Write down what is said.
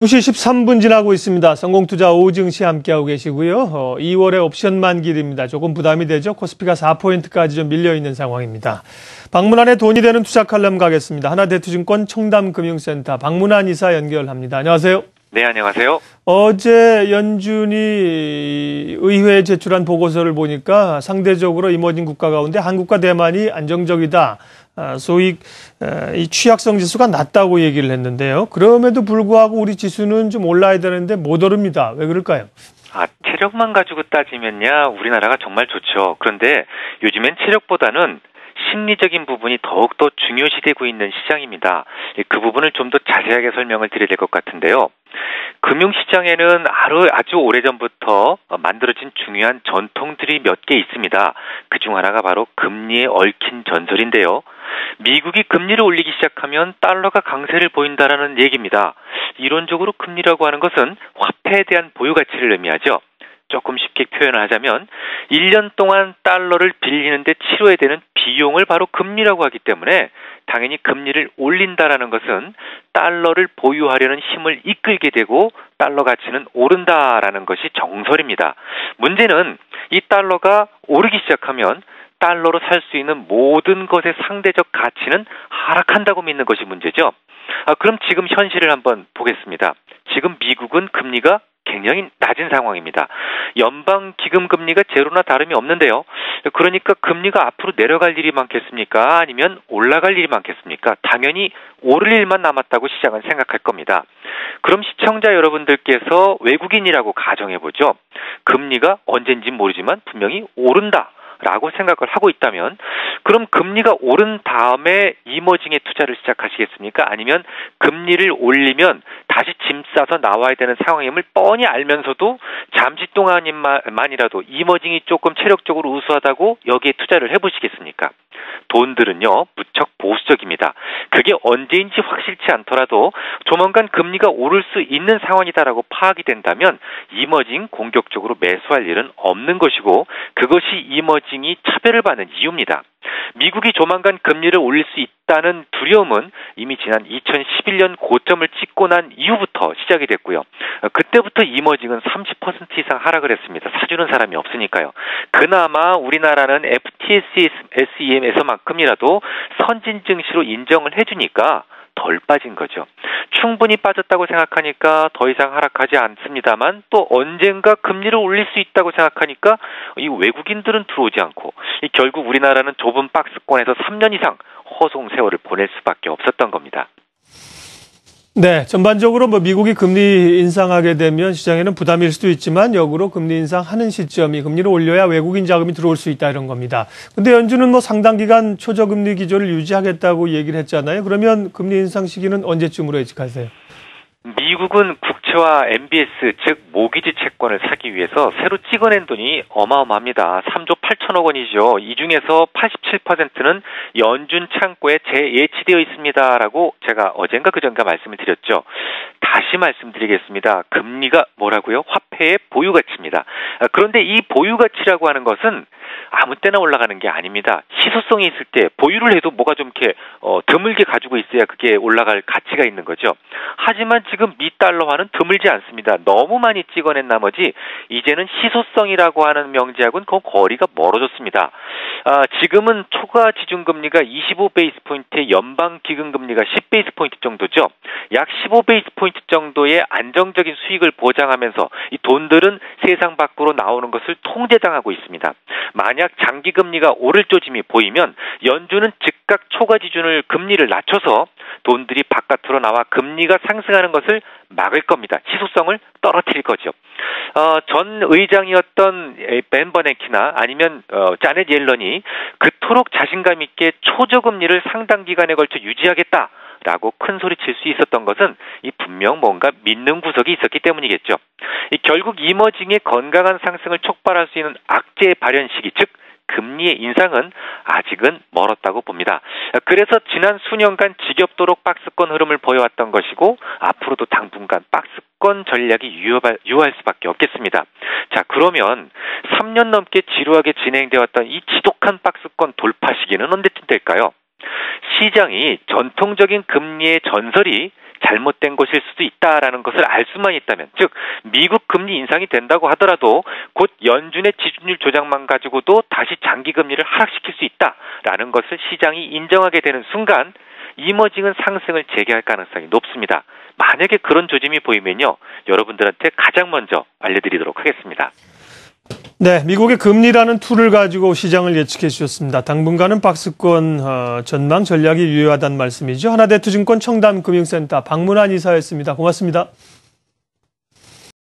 2시 13분 지나고 있습니다. 성공투자 오증 씨 함께하고 계시고요. 2월에 옵션 만기입니다. 조금 부담이 되죠. 코스피가 4포인트까지 좀 밀려있는 상황입니다. 박문환의 돈이 되는 투자 칼럼 가겠습니다. 하나대투증권 청담금융센터 박문환 이사 연결합니다. 안녕하세요. 네, 안녕하세요. 어제 연준이 의회에 제출한 보고서를 보니까 상대적으로 이머징 국가 가운데 한국과 대만이 안정적이다. 소위 이 취약성 지수가 낮다고 얘기를 했는데요. 그럼에도 불구하고 우리 지수는 좀 올라야 되는데 못 오릅니다. 왜 그럴까요? 체력만 가지고 따지면야 우리나라가 정말 좋죠. 그런데 요즘엔 체력보다는 심리적인 부분이 더욱더 중요시되고 있는 시장입니다. 그 부분을 좀 더 자세하게 설명을 드려야 될 것 같은데요. 금융시장에는 아주 오래전부터 만들어진 중요한 전통들이 몇 개 있습니다. 그중 하나가 바로 금리에 얽힌 전설인데요. 미국이 금리를 올리기 시작하면 달러가 강세를 보인다라는 얘기입니다. 이론적으로 금리라고 하는 것은 화폐에 대한 보유 가치를 의미하죠. 조금 쉽게 표현을 하자면 1년 동안 달러를 빌리는데 치러야 되는 비용을 바로 금리라고 하기 때문에 당연히 금리를 올린다라는 것은 달러를 보유하려는 힘을 이끌게 되고 달러 가치는 오른다라는 것이 정설입니다. 문제는 이 달러가 오르기 시작하면 달러로 살 수 있는 모든 것의 상대적 가치는 하락한다고 믿는 것이 문제죠. 그럼 지금 현실을 한번 보겠습니다. 지금 미국은 금리가 굉장히 낮은 상황입니다. 연방기금금리가 제로나 다름이 없는데요. 그러니까 금리가 앞으로 내려갈 일이 많겠습니까? 아니면 올라갈 일이 많겠습니까? 당연히 오를 일만 남았다고 시장은 생각할 겁니다. 그럼 시청자 여러분들께서 외국인이라고 가정해보죠. 금리가 언젠지 모르지만 분명히 오른다 라고 생각을 하고 있다면 그럼 금리가 오른 다음에 이머징에 투자를 시작하시겠습니까? 아니면 금리를 올리면 다시 짐 싸서 나와야 되는 상황임을 뻔히 알면서도 잠시 동안만이라도 이머징이 조금 체력적으로 우수하다고 여기에 투자를 해보시겠습니까? 돈들은요 무척 보수적입니다. 그게 언제인지 확실치 않더라도 조만간 금리가 오를 수 있는 상황이다라고 파악이 된다면 이머징 공격적으로 매수할 일은 없는 것이고 그것이 이머징이 차별을 받는 이유입니다. 미국이 조만간 금리를 올릴 수 있다는 두려움은 이미 지난 2011년 고점을 찍고 난 이후부터 시작이 됐고요. 그때부터 이머징은 30% 이상 하락을 했습니다. 사주는 사람이 없으니까요. 그나마 우리나라는 FTSEM에서만큼이라도 선진 증시로 인정을 해주니까 덜 빠진 거죠. 충분히 빠졌다고 생각하니까 더 이상 하락하지 않습니다만 또 언젠가 금리를 올릴 수 있다고 생각하니까 이 외국인들은 들어오지 않고 결국 우리나라는 좁은 박스권에서 3년 이상 허송 세월을 보낼 수밖에 없었던 겁니다. 네, 전반적으로 미국이 금리 인상하게 되면 시장에는 부담일 수도 있지만 역으로 금리 인상하는 시점이 금리를 올려야 외국인 자금이 들어올 수 있다 이런 겁니다. 근데 연준은 상당 기간 초저금리 기조를 유지하겠다고 얘기를 했잖아요. 그러면 금리 인상 시기는 언제쯤으로 예측하세요? 미국은 국채와 MBS 즉 모기지 채권을 사기 위해서 새로 찍어낸 돈이 어마어마합니다. 3조 8천억 원이죠. 이 중에서 87%는 연준 창고에 재예치되어 있습니다라고 제가 어젠가 그전가 말씀을 드렸죠. 다시 말씀드리겠습니다. 금리가 뭐라고요? 화폐의 보유 가치입니다. 그런데 이 보유 가치라고 하는 것은 아무 때나 올라가는 게 아닙니다. 희소성이 있을 때 보유를 해도 뭐가 좀 이렇게 드물게 가지고 있어야 그게 올라갈 가치가 있는 거죠. 하지만 지금 미달러화는 드물지 않습니다. 너무 많이 찍어낸 나머지 이제는 희소성이라고 하는 명제하고는 거리가 멀어졌습니다. 지금은 초과 지준금리가 25베이스포인트에 연방기금금리가 10베이스포인트 정도죠. 약 15베이스포인트 정도의 안정적인 수익을 보장하면서 이 돈들은 세상 밖으로 나오는 것을 통제당하고 있습니다. 만약 장기금리가 오를 조짐이 보이면 연준은 즉각 초과지준을 금리를 낮춰서 돈들이 바깥으로 나와 금리가 상승하는 것을 막을 겁니다. 희소성을 떨어뜨릴 거죠. 전 의장이었던 벤 버냉키나 아니면 자넷 옐런이 그토록 자신감 있게 초저금리를 상당 기간에 걸쳐 유지하겠다라고 큰 소리 칠 수 있었던 것은 분명 뭔가 믿는 구석이 있었기 때문이겠죠. 결국 이머징의 건강한 상승을 촉발할 수 있는 악재의 발현 시기, 즉 금리의 인상은 아직은 멀었다고 봅니다. 그래서 지난 수년간 지겹도록 박스권 흐름을 보여왔던 것이고 앞으로도 당분간 박스권 전략이 유효할 수밖에 없겠습니다. 자, 그러면 3년 넘게 지루하게 진행되어 왔던 이 지독한 박스권 돌파 시기는 언제쯤 될까요? 시장이 전통적인 금리의 전설이 잘못된 것일 수도 있다라는 것을 알 수만 있다면, 즉 미국 금리 인상이 된다고 하더라도 곧 연준의 지준율 조작만 가지고도 다시 장기 금리를 하락시킬 수 있다라는 것을 시장이 인정하게 되는 순간 이머징은 상승을 재개할 가능성이 높습니다. 만약에 그런 조짐이 보이면요, 여러분들한테 가장 먼저 알려드리도록 하겠습니다. 네, 미국의 금리라는 툴을 가지고 시장을 예측해 주셨습니다. 당분간은 박스권 전망 전략이 유효하다는 말씀이죠. 하나대투증권 청담금융센터 박문환 이사였습니다. 고맙습니다.